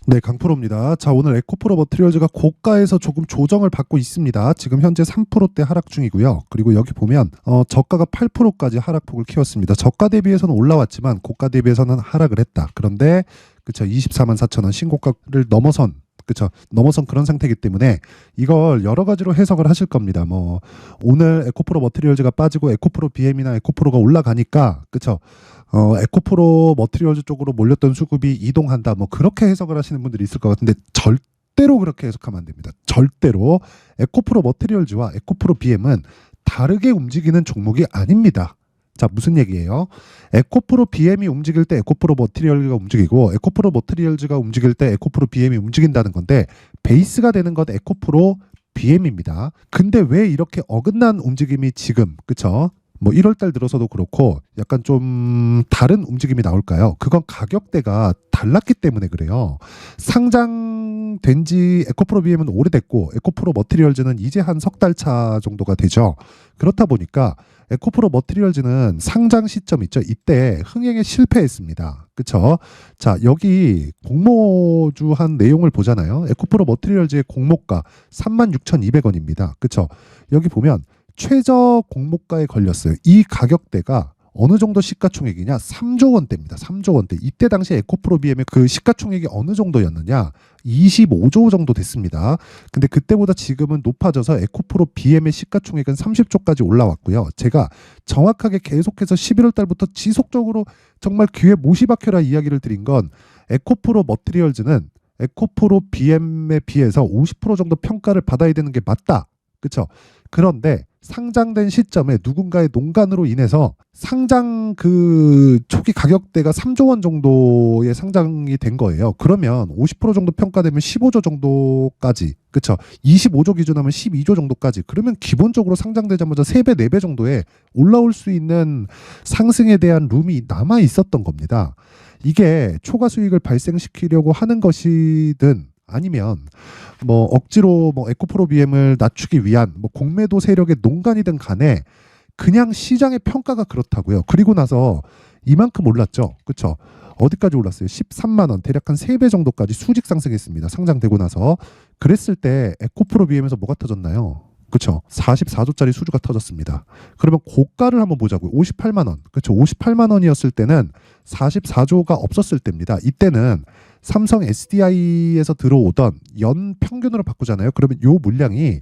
네, 강프로입니다. 자, 오늘 에코프로 머티리얼즈가 고가에서 조금 조정을 받고 있습니다. 지금 현재 3%대 하락 중이고요. 그리고 여기 보면 저가가 8%까지 하락폭을 키웠습니다. 저가 대비해서는 올라왔지만 고가 대비해서는 하락을 했다. 그런데 그쵸, 24만 4천 원 신고가를 넘어선, 그쵸, 넘어선 그런 상태이기 때문에 이걸 여러 가지로 해석을 하실 겁니다. 뭐 오늘 에코프로 머티리얼즈가 빠지고 에코프로 BM이나 에코프로가 올라가니까, 그쵸, 에코프로 머티리얼즈 쪽으로 몰렸던 수급이 이동한다. 뭐 그렇게 해석을 하시는 분들이 있을 것 같은데 절대로 그렇게 해석하면 안 됩니다. 절대로 에코프로 머티리얼즈와 에코프로 BM은 다르게 움직이는 종목이 아닙니다. 자, 무슨 얘기예요? 에코프로 BM이 움직일 때 에코프로 머티리얼즈가 움직이고 에코프로 머티리얼즈가 움직일 때 에코프로 BM이 움직인다는 건데 베이스가 되는 건 에코프로 BM입니다. 근데 왜 이렇게 어긋난 움직임이 지금, 그쵸? 뭐 1월 달 들어서도 그렇고 약간 좀 다른 움직임이 나올까요? 그건 가격대가 달랐기 때문에 그래요. 상장된 지 에코프로 BM은 오래됐고 에코프로 머티리얼즈는 이제 한 석 달 차 정도가 되죠. 그렇다 보니까 에코프로 머티리얼즈는 상장 시점 있죠. 이때 흥행에 실패했습니다. 그쵸? 자, 여기 공모주한 내용을 보잖아요. 에코프로 머티리얼즈의 공모가 36,200원입니다. 그쵸? 여기 보면 최저 공모가에 걸렸어요. 이 가격대가 어느 정도 시가총액이냐? 3조 원대입니다. 3조 원대. 이때 당시 에코프로 BM의 그 시가총액이 어느 정도였느냐? 25조 정도 됐습니다. 근데 그때보다 지금은 높아져서 에코프로 BM의 시가총액은 30조까지 올라왔고요. 제가 정확하게 계속해서 11월 달부터 지속적으로 정말 귀에 못이 박혀라 이야기를 드린 건 에코프로 머티리얼즈는 에코프로 BM에 비해서 50% 정도 평가를 받아야 되는 게 맞다. 그렇죠? 그런데 상장된 시점에 누군가의 농간으로 인해서 상장 그 초기 가격대가 3조 원 정도의 상장이 된 거예요. 그러면 50% 정도 평가되면 15조 정도까지, 그쵸? 25조 기준하면 12조 정도까지. 그러면 기본적으로 상장되자마자 3배, 4배 정도에 올라올 수 있는 상승에 대한 룸이 남아 있었던 겁니다. 이게 초과 수익을 발생시키려고 하는 것이든 아니면 뭐 억지로 뭐 에코프로 BM을 낮추기 위한 뭐 공매도 세력의 농간이든 간에 그냥 시장의 평가가 그렇다고요. 그리고 나서 이만큼 올랐죠. 그렇죠? 어디까지 올랐어요? 13만 원, 대략 한 3배 정도까지 수직 상승했습니다. 상장되고 나서. 그랬을 때 에코프로 BM에서 뭐가 터졌나요? 그렇죠. 44조짜리 수주가 터졌습니다. 그러면 고가를 한번 보자고요. 58만 원. 그렇죠. 58만 원이었을 때는 44조가 없었을 때입니다. 이때는 삼성 SDI에서 들어오던 연 평균으로 바꾸잖아요. 그러면 요 물량이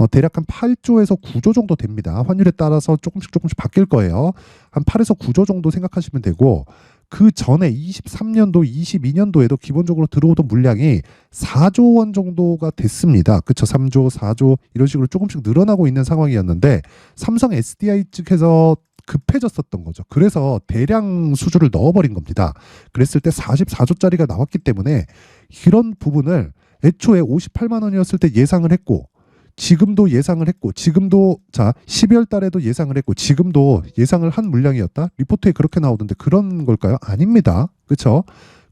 대략 한 8조에서 9조 정도 됩니다. 환율에 따라서 조금씩 바뀔 거예요. 한 8에서 9조 정도 생각하시면 되고 그 전에 23년도, 22년도에도 기본적으로 들어오던 물량이 4조 원 정도가 됐습니다. 그쵸? 3조, 4조 이런 식으로 조금씩 늘어나고 있는 상황이었는데 삼성 SDI 측에서 급해졌었던 거죠. 그래서 대량 수주를 넣어버린 겁니다. 그랬을 때 44조짜리가 나왔기 때문에 이런 부분을 애초에 58만 원이었을 때 예상을 했고 지금도 예상을 했고 지금도 자 12월 달에도 예상을 했고 지금도 예상을 한 물량이었다. 리포트에 그렇게 나오던데 그런 걸까요? 아닙니다. 그렇죠?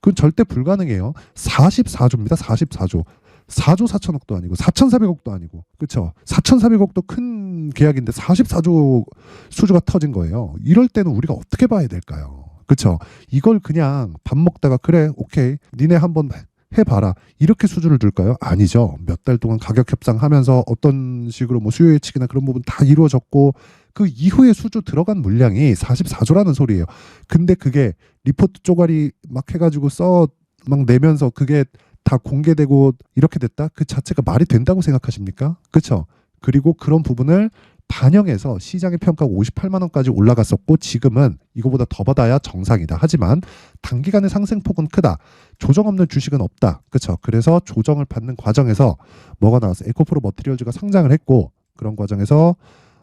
그건 절대 불가능해요. 44조입니다. 44조. 4조 4천억도 아니고 4,400억도 아니고 그렇죠? 4,400억도 큰 계약인데 44조 수주가 터진 거예요. 이럴 때는 우리가 어떻게 봐야 될까요? 그렇죠? 이걸 그냥 밥 먹다가 그래 오케이 니네 한번 해봐라 이렇게 수주를 둘까요? 아니죠. 몇 달 동안 가격 협상하면서 어떤 식으로 뭐 수요 예측이나 그런 부분 다 이루어졌고 그 이후에 수주 들어간 물량이 44조라는 소리예요. 근데 그게 리포트 쪼가리 막 해가지고 써 막 내면서 그게 다 공개되고 이렇게 됐다? 그 자체가 말이 된다고 생각하십니까? 그렇죠? 그리고 그런 부분을 반영해서 시장의 평가가 58만 원까지 올라갔었고 지금은 이거보다 더 받아야 정상이다. 하지만 단기간의 상승폭은 크다. 조정 없는 주식은 없다. 그렇죠? 그래서 조정을 받는 과정에서 뭐가 나왔어요? 에코프로 머티리얼즈가 상장을 했고 그런 과정에서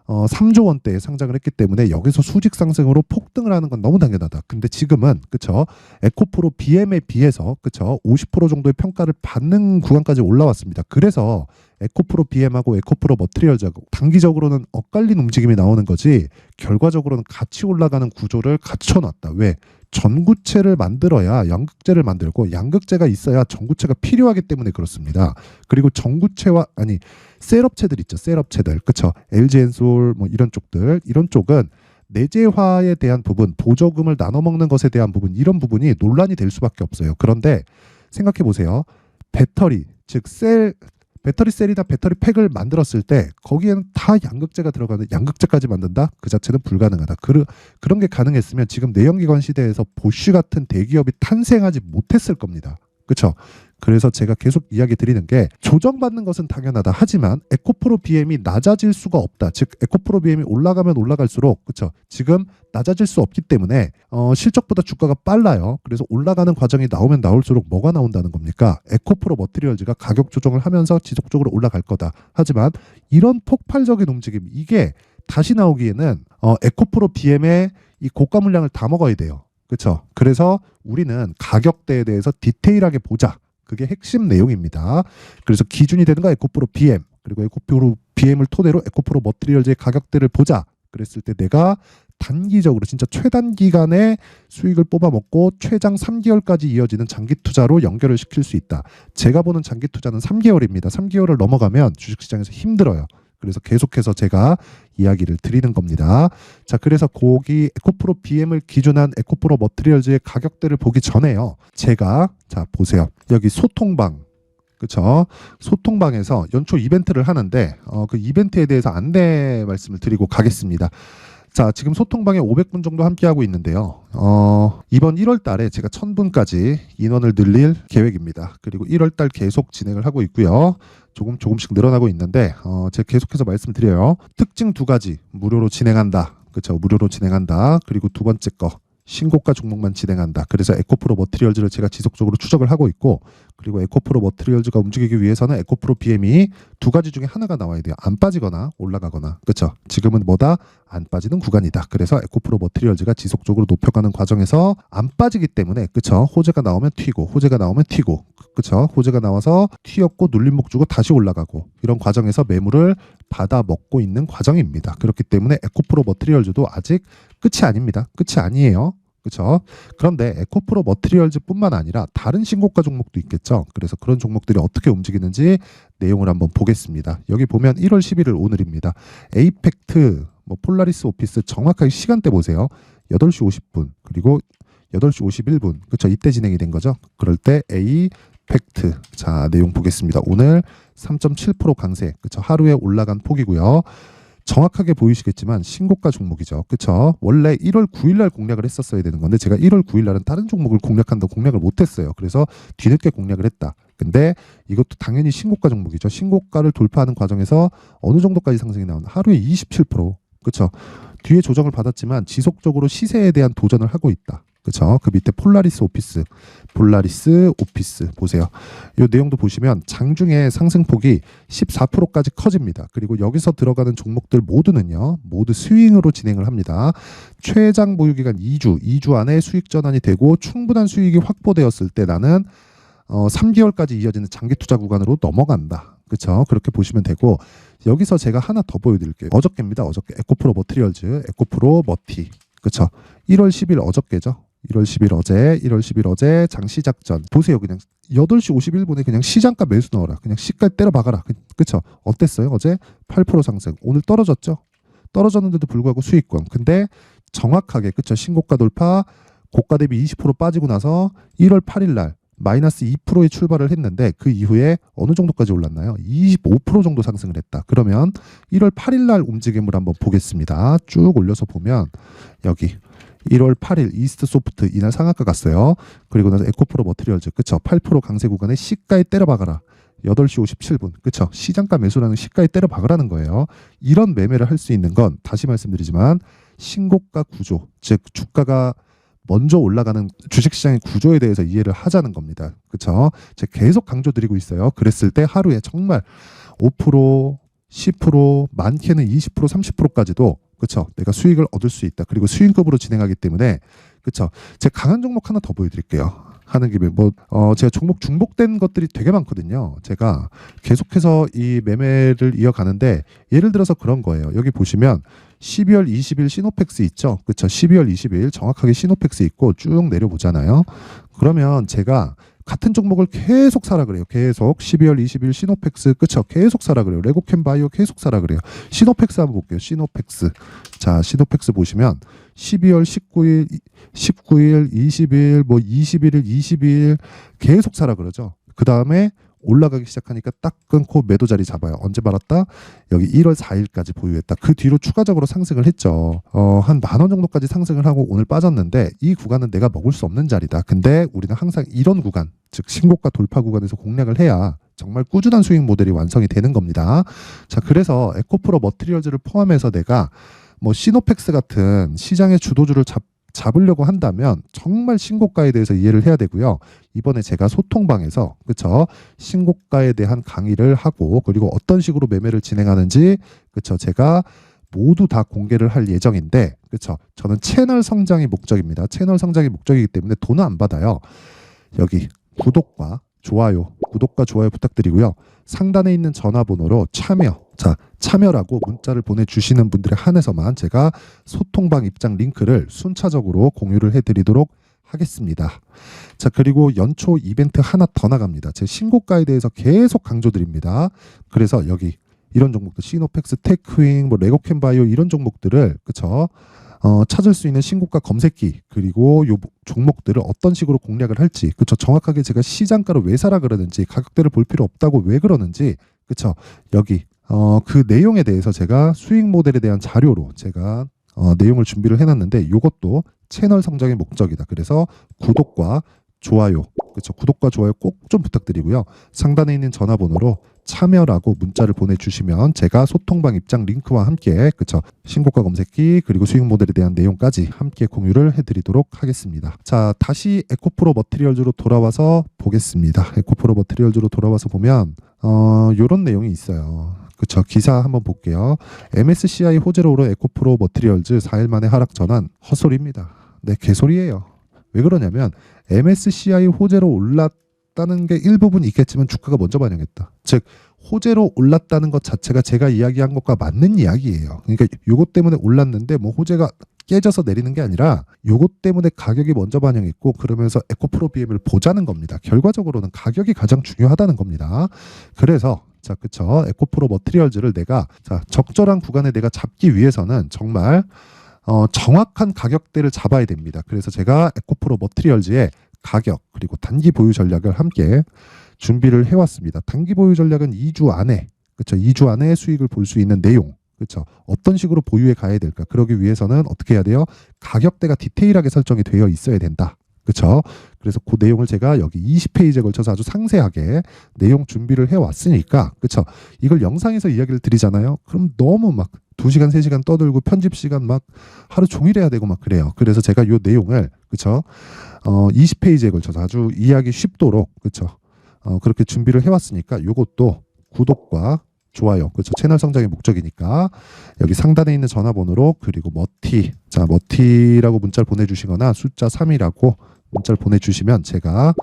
3조 원대에 상장을 했기 때문에 여기서 수직 상승으로 폭등을 하는 건 너무 당연하다. 근데 지금은 그쵸 에코프로 BM에 비해서 그쵸 50% 정도의 평가를 받는 구간까지 올라왔습니다. 그래서 에코프로 BM하고 에코프로 머티리얼즈하고 단기적으로는 엇갈린 움직임이 나오는 거지 결과적으로는 같이 올라가는 구조를 갖춰놨다. 왜? 전구체를 만들어야 양극재를 만들고 양극재가 있어야 전구체가 필요하기 때문에 그렇습니다. 그리고 전구체와 아니 셀업체들 있죠. 셀업체들. 그쵸? LG엔솔 뭐 이런 쪽들. 이런 쪽은 내재화에 대한 부분, 보조금을 나눠 먹는 것에 대한 부분 이런 부분이 논란이 될 수밖에 없어요. 그런데 생각해 보세요. 배터리, 즉 배터리 셀이나 배터리 팩을 만들었을 때 거기에는 다 양극재가 들어가는, 양극재까지 만든다? 그 자체는 불가능하다. 그런 게 가능했으면 지금 내연기관 시대에서 보쉬 같은 대기업이 탄생하지 못했을 겁니다. 그렇죠? 그래서 제가 계속 이야기 드리는 게, 조정받는 것은 당연하다. 하지만 에코프로 BM이 낮아질 수가 없다. 즉 에코프로 BM이 올라가면 올라갈수록, 그렇죠, 지금 낮아질 수 없기 때문에 실적보다 주가가 빨라요. 그래서 올라가는 과정이 나오면 나올수록 뭐가 나온다는 겁니까? 에코프로 머티리얼즈가 가격 조정을 하면서 지속적으로 올라갈 거다. 하지만 이런 폭발적인 움직임, 이게 다시 나오기에는 에코프로 BM의 이 고가 물량을 다 먹어야 돼요. 그렇죠? 그래서 우리는 가격대에 대해서 디테일하게 보자. 그게 핵심 내용입니다. 그래서 기준이 되는 거 에코프로 BM, 그리고 에코프로 BM을 토대로 에코프로 머티리얼즈의 가격대를 보자. 그랬을 때 내가 단기적으로 진짜 최단기간에 수익을 뽑아먹고 최장 3개월까지 이어지는 장기 투자로 연결을 시킬 수 있다. 제가 보는 장기 투자는 3개월입니다. 3개월을 넘어가면 주식시장에서 힘들어요. 그래서 계속해서 제가 이야기를 드리는 겁니다. 자, 그래서 거기 에코프로 BM을 기준한 에코프로 머티리얼즈의 가격대를 보기 전에요, 제가, 자 보세요, 여기 소통방, 그렇죠? 소통방에서 연초 이벤트를 하는데 그 이벤트에 대해서 안내 말씀을 드리고 가겠습니다. 자, 지금 소통방에 500분 정도 함께하고 있는데요. 이번 1월 달에 제가 1000분까지 인원을 늘릴 계획입니다. 그리고 1월 달 계속 진행을 하고 있고요. 조금씩 늘어나고 있는데 제가 계속해서 말씀드려요. 특징 2가지 무료로 진행한다. 그렇죠? 무료로 진행한다. 그리고 두 번째 거, 신고가 종목만 진행한다. 그래서 에코프로 머티리얼즈를 제가 지속적으로 추적을 하고 있고, 그리고 에코프로 머티리얼즈가 움직이기 위해서는 에코프로 BM이 2가지 중에 하나가 나와야 돼요. 안 빠지거나 올라가거나. 그렇죠? 지금은 뭐다? 안 빠지는 구간이다. 그래서 에코프로 머티리얼즈가 지속적으로 높여가는 과정에서 안 빠지기 때문에, 그렇죠? 호재가 나오면 튀고, 호재가 나오면 튀고, 그렇죠? 호재가 나와서 튀었고 눌림목 주고 다시 올라가고, 이런 과정에서 매물을 받아 먹고 있는 과정입니다. 그렇기 때문에 에코프로 머티리얼즈도 아직 끝이 아닙니다. 끝이 아니에요. 그렇죠? 그런데 에코프로 머티리얼즈뿐만 아니라 다른 신고가 종목도 있겠죠. 그래서 그런 종목들이 어떻게 움직이는지 내용을 한번 보겠습니다. 여기 보면 1월 11일 오늘입니다. 에이펙트, 폴라리스 오피스 정확하게 시간대 보세요. 8시 50분 그리고 8시 51분. 그렇죠? 이때 진행이 된 거죠. 그럴 때 팩트. 자, 내용 보겠습니다. 오늘 3.7% 강세. 그렇죠? 하루에 올라간 폭이고요. 정확하게 보이시겠지만 신고가 종목이죠. 그렇죠? 원래 1월 9일 날 공략을 했었어야 되는 건데 제가 1월 9일 날은 다른 종목을 공략한다고 공략을 못 했어요. 그래서 뒤늦게 공략을 했다. 근데 이것도 당연히 신고가 종목이죠. 신고가를 돌파하는 과정에서 어느 정도까지 상승이 나오나? 하루에 27%. 그렇죠? 뒤에 조정을 받았지만 지속적으로 시세에 대한 도전을 하고 있다. 그렇죠? 그 밑에 폴라리스 오피스 보세요. 이 내용도 보시면 장중에 상승폭이 14%까지 커집니다. 그리고 여기서 들어가는 종목들 모두 스윙으로 진행을 합니다. 최장 보유기간 2주 안에 수익 전환이 되고 충분한 수익이 확보되었을 때 나는 3개월까지 이어지는 장기 투자 구간으로 넘어간다. 그렇죠? 그렇게 보시면 되고, 여기서 제가 하나 더 보여드릴게요. 어저께입니다. 어저께 에코프로 머티리얼즈, 에코프로 머티. 그렇죠? 1월 10일 어저께죠. 1월 10일 어제 장 시작 전 보세요. 그냥 8시 51분에 그냥 시장가 매수 넣어라. 그냥 시가 때려 박아라. 그쵸? 어땠어요? 어제 8% 상승. 오늘 떨어졌죠? 떨어졌는데도 불구하고 수익권. 근데 정확하게, 그쵸? 신고가 돌파, 고가 대비 20% 빠지고 나서 1월 8일 날 마이너스 2%의 출발을 했는데 그 이후에 어느 정도까지 올랐나요? 25% 정도 상승을 했다. 그러면 1월 8일 날 움직임을 한번 보겠습니다. 쭉 올려서 보면 여기 1월 8일 이스트 소프트 이날 상한가 갔어요. 그리고 나서 에코프로 머티리얼즈, 그쵸? 8% 강세 구간에 시가에 때려 박아라. 8시 57분, 그쵸? 시장가 매수라는 시가에 때려 박으라는 거예요. 이런 매매를 할 수 있는 건 다시 말씀드리지만 신고가 구조, 즉 주가가 먼저 올라가는 주식시장의 구조에 대해서 이해를 하자는 겁니다. 그쵸? 제가 계속 강조드리고 있어요. 그랬을 때 하루에 정말 5%, 10%, 많게는 20%, 30%까지도, 그쵸? 내가 수익을 얻을 수 있다. 그리고 수익급으로 진행하기 때문에, 그쵸? 제가 강한 종목 하나 더 보여드릴게요. 하는 김에 제가 종목 중복된 것들이 되게 많거든요. 제가 계속해서 이 매매를 이어가는데 예를 들어서 그런 거예요. 여기 보시면 12월 20일 시노펙스 있죠. 그렇죠. 12월 20일 정확하게 시노펙스 있고 쭉 내려보잖아요. 그러면 제가 같은 종목을 계속 사라 그래요. 계속 12월 20일 시노펙스 그쵸? 계속 사라 그래요. 레고캠바이오 계속 사라 그래요. 시노펙스 한번 볼게요. 시노펙스. 자, 시노펙스 보시면 12월 19일, 19일, 20일, 뭐 21일, 22일 계속 사라 그러죠. 그 다음에 올라가기 시작하니까 딱 끊고 매도 자리 잡아요. 언제 말았다? 여기 1월 4일까지 보유했다. 그 뒤로 추가적으로 상승을 했죠. 한 10,000원 정도까지 상승을 하고 오늘 빠졌는데 이 구간은 내가 먹을 수 없는 자리다. 근데 우리는 항상 이런 구간, 즉 신고가 돌파 구간에서 공략을 해야 정말 꾸준한 수익 모델이 완성이 되는 겁니다. 자, 그래서 에코프로 머티리얼즈를 포함해서 내가 뭐 시노펙스 같은 시장의 주도주를 잡으려고 한다면 정말 신고가에 대해서 이해를 해야 되고요. 이번에 제가 소통방에서 그쵸 신고가에 대한 강의를 하고 그리고 어떤 식으로 매매를 진행하는지 그쵸 제가 모두 다 공개를 할 예정인데 그쵸 저는 채널 성장이 목적입니다. 채널 성장이 목적이기 때문에 돈은 안 받아요. 여기 구독과 좋아요 부탁드리고요. 상단에 있는 전화번호로 참여라고 문자를 보내주시는 분들에 한해서만 제가 소통방 입장 링크를 순차적으로 공유를 해드리도록 하겠습니다. 자, 그리고 연초 이벤트 하나 더 나갑니다. 제 신고가에 대해서 계속 강조드립니다. 그래서 여기 이런 종목들 시노펙스, 테크윙, 뭐 레고캠바이오 이런 종목들을 그쵸? 찾을 수 있는 신고가 검색기 그리고 요 종목들을 어떤 식으로 공략을 할지 그쵸 정확하게 제가 시장가를 왜 사라 그러는지 가격대를 볼 필요 없다고 왜 그러는지 그쵸 여기 그 내용에 대해서 제가 수익 모델에 대한 자료로 제가 내용을 준비를 해놨는데 이것도 채널 성장의 목적이다. 그래서 구독과 좋아요 구독과 좋아요 꼭 좀 부탁드리고요. 상단에 있는 전화번호로 참여라고 문자를 보내주시면 제가 소통방 입장 링크와 함께 신고가 검색기 그리고 수익 모델에 대한 내용까지 함께 공유를 해드리도록 하겠습니다. 자, 다시 에코프로 머티리얼즈로 돌아와서 보겠습니다. 에코프로 머티리얼즈로 돌아와서 보면 요런 내용이 있어요. 그쵸, 기사 한번 볼게요. MSCI 호재로 오른 에코프로 머티리얼즈 4일 만에 하락 전환. 헛소리입니다. 네, 개소리예요. 왜 그러냐면 MSCI 호재로 올랐다는 게 일부분 있겠지만 주가가 먼저 반영했다. 즉 호재로 올랐다는 것 자체가 제가 이야기한 것과 맞는 이야기예요. 그러니까 요것 때문에 올랐는데 뭐 호재가 깨져서 내리는 게 아니라 요것 때문에 가격이 먼저 반영했고 그러면서 에코프로 BM을 보자는 겁니다. 결과적으로는 가격이 가장 중요하다는 겁니다. 그래서 자, 그쵸. 에코프로 머티리얼즈를 내가 적절한 구간에 내가 잡기 위해서는 정말 정확한 가격대를 잡아야 됩니다. 그래서 제가 에코프로 머티리얼즈의 가격 그리고 단기 보유 전략을 함께 준비를 해왔습니다. 단기 보유 전략은 2주 안에 그쵸 2주 안에 수익을 볼 수 있는 내용 그쵸 어떤 식으로 보유해 가야 될까 그러기 위해서는 어떻게 해야 돼요? 가격대가 디테일하게 설정이 되어 있어야 된다. 그쵸 그래서 그 내용을 제가 여기 20페이지에 걸쳐서 아주 상세하게 내용 준비를 해왔으니까 그쵸 이걸 영상에서 이야기를 드리잖아요. 그럼 너무 막 2시간 3시간 떠들고 편집 시간 막 하루 종일 해야 되고 막 그래요. 그래서 제가 요 내용을 그쵸 20페이지에 걸쳐서 아주 이해하기 쉽도록 그쵸 그렇게 준비를 해왔으니까 요것도 구독과 좋아요 그렇죠 채널 성장의 목적이니까 여기 상단에 있는 전화번호로 그리고 머티라고 문자를 보내주시거나 숫자 3이라고 문자를 보내주시면 제가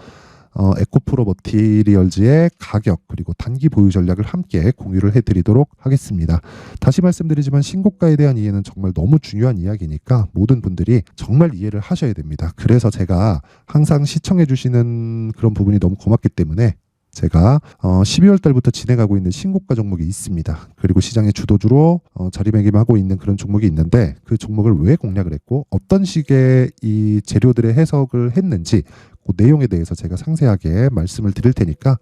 에코프로 머티리얼즈의 가격 그리고 단기 보유 전략을 함께 공유를 해드리도록 하겠습니다. 다시 말씀드리지만 신고가에 대한 이해는 정말 너무 중요한 이야기니까 모든 분들이 정말 이해를 하셔야 됩니다. 그래서 제가 항상 시청해 주시는 그런 부분이 너무 고맙기 때문에 제가 12월 달부터 진행하고 있는 신고가 종목이 있습니다. 그리고 시장의 주도주로 자리매김하고 있는 그런 종목이 있는데 그 종목을 왜 공략을 했고 어떤 식의 이 재료들의 해석을 했는지 그 내용에 대해서 제가 상세하게 말씀을 드릴 테니까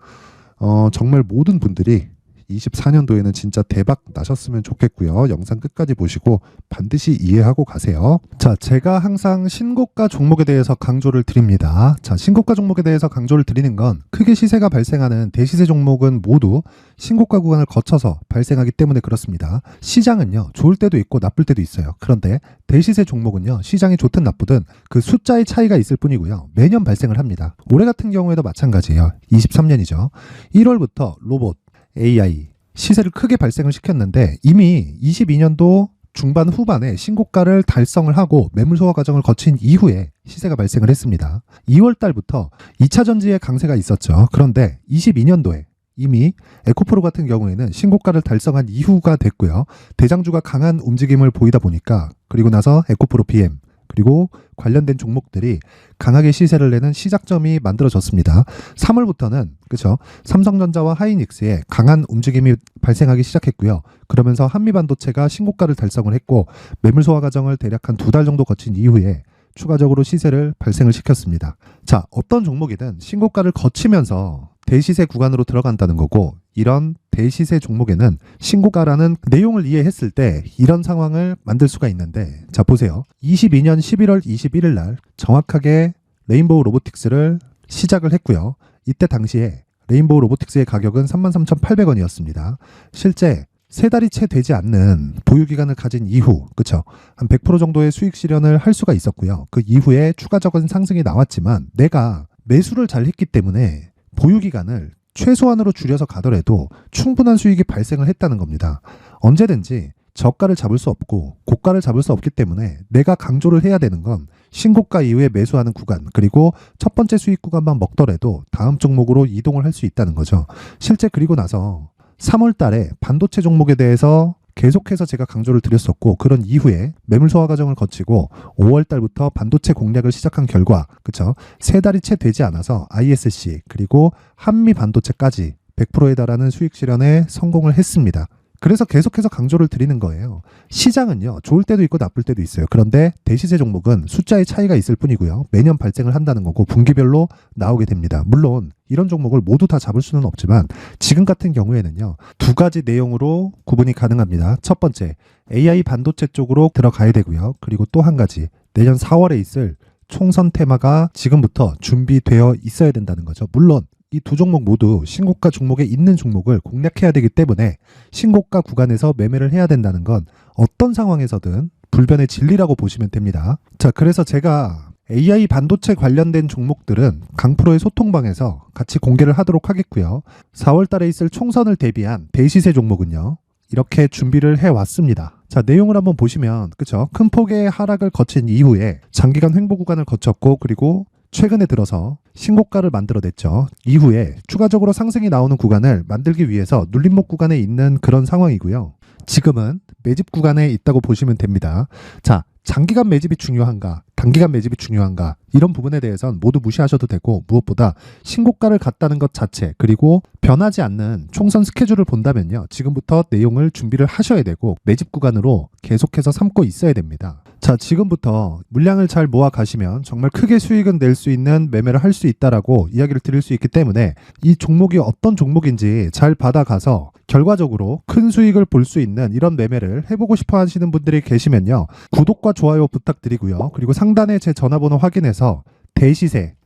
정말 모든 분들이 24년도에는 진짜 대박 나셨으면 좋겠고요. 영상 끝까지 보시고 반드시 이해하고 가세요. 자, 제가 항상 신고가 종목에 대해서 강조를 드립니다. 자, 신고가 종목에 대해서 강조를 드리는 건 크게 시세가 발생하는 대시세 종목은 모두 신고가 구간을 거쳐서 발생하기 때문에 그렇습니다. 시장은요, 좋을 때도 있고 나쁠 때도 있어요. 그런데 대시세 종목은요, 시장이 좋든 나쁘든 그 숫자의 차이가 있을 뿐이고요. 매년 발생을 합니다. 올해 같은 경우에도 마찬가지예요. 23년이죠. 1월부터 로봇, AI 시세를 크게 발생을 시켰는데 이미 22년도 중반 후반에 신고가를 달성을 하고 매물 소화 과정을 거친 이후에 시세가 발생을 했습니다. 2월 달부터 2차 전지의 강세가 있었죠. 그런데 22년도에 이미 에코프로 같은 경우에는 신고가를 달성한 이후가 됐고요. 대장주가 강한 움직임을 보이다 보니까 그리고 나서 에코프로 BM 그리고 관련된 종목들이 강하게 시세를 내는 시작점이 만들어졌습니다. 3월부터는 그렇죠. 삼성전자와 하이닉스에 강한 움직임이 발생하기 시작했고요. 그러면서 한미반도체가 신고가를 달성을 했고 매물 소화 과정을 대략 한 2달 정도 거친 이후에 추가적으로 시세를 발생을 시켰습니다. 자, 어떤 종목이든 신고가를 거치면서 대시세 구간으로 들어간다는 거고 이런 대시세 종목에는 신고가라는 내용을 이해했을 때 이런 상황을 만들 수가 있는데 자 보세요. 22년 11월 21일 날 정확하게 레인보우 로보틱스를 시작을 했고요. 이때 당시에 레인보우 로보틱스의 가격은 33,800원이었습니다. 실제 3달이 채 되지 않는 보유기간을 가진 이후 그쵸? 한 100% 정도의 수익 실현을 할 수가 있었고요. 그 이후에 추가적인 상승이 나왔지만 내가 매수를 잘 했기 때문에 보유기간을 최소한으로 줄여서 가더라도 충분한 수익이 발생을 했다는 겁니다. 언제든지 저가를 잡을 수 없고 고가를 잡을 수 없기 때문에 내가 강조를 해야 되는 건 신고가 이후에 매수하는 구간 그리고 첫 번째 수익 구간만 먹더라도 다음 종목으로 이동을 할 수 있다는 거죠. 실제 그리고 나서 3월 달에 반도체 종목에 대해서 계속해서 제가 강조를 드렸었고 그런 이후에 매물 소화 과정을 거치고 5월 달부터 반도체 공략을 시작한 결과 그쵸? 3달이 채 되지 않아서 ISC 그리고 한미 반도체까지 100%에 달하는 수익 실현에 성공을 했습니다. 그래서 계속해서 강조를 드리는 거예요. 시장은요, 좋을 때도 있고 나쁠 때도 있어요. 그런데 대시세 종목은 숫자의 차이가 있을 뿐이고요. 매년 발생을 한다는 거고 분기별로 나오게 됩니다. 물론 이런 종목을 모두 다 잡을 수는 없지만 지금 같은 경우에는요, 2가지 내용으로 구분이 가능합니다. 첫 번째, AI 반도체 쪽으로 들어가야 되고요. 그리고 또 한 가지, 내년 4월에 있을 총선 테마가 지금부터 준비되어 있어야 된다는 거죠. 물론 이 두 종목 모두 신고가 종목에 있는 종목을 공략해야 되기 때문에 신고가 구간에서 매매를 해야 된다는 건 어떤 상황에서든 불변의 진리라고 보시면 됩니다. 자, 그래서 제가 AI 반도체 관련된 종목들은 강프로의 소통방에서 같이 공개를 하도록 하겠고요. 4월 달에 있을 총선을 대비한 대시세 종목은요. 이렇게 준비를 해왔습니다. 자, 내용을 한번 보시면 그쵸? 큰 폭의 하락을 거친 이후에 장기간 횡보 구간을 거쳤고 그리고 최근에 들어서 신고가를 만들어냈죠. 이후에 추가적으로 상승이 나오는 구간을 만들기 위해서 눌림목 구간에 있는 그런 상황이고요. 지금은 매집 구간에 있다고 보시면 됩니다. 자, 장기간 매집이 중요한가, 단기간 매집이 중요한가 이런 부분에 대해서는 모두 무시하셔도 되고 무엇보다 신고가를 갔다는 것 자체 그리고 변하지 않는 총선 스케줄을 본다면요. 지금부터 내용을 준비를 하셔야 되고 매집 구간으로 계속해서 삼고 있어야 됩니다. 자, 지금부터 물량을 잘 모아 가시면 정말 크게 수익은 낼 수 있는 매매를 할 수 있다라고 이야기를 드릴 수 있기 때문에 이 종목이 어떤 종목인지 잘 받아가서 결과적으로 큰 수익을 볼 수 있는 이런 매매를 해보고 싶어 하시는 분들이 계시면요. 구독과 좋아요 부탁드리고요. 그리고 상단에 제 전화번호 확인해서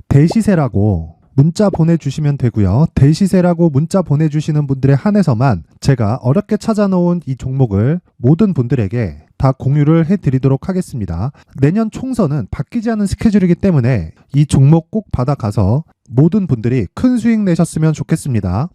대시세라고 문자 보내주시면 되고요. 대시세라고 문자 보내주시는 분들에 한해서만 제가 어렵게 찾아놓은 이 종목을 모든 분들에게 다 공유를 해드리도록 하겠습니다. 내년 총선은 바뀌지 않은 스케줄이기 때문에 이 종목 꼭 받아가서 모든 분들이 큰 수익 내셨으면 좋겠습니다.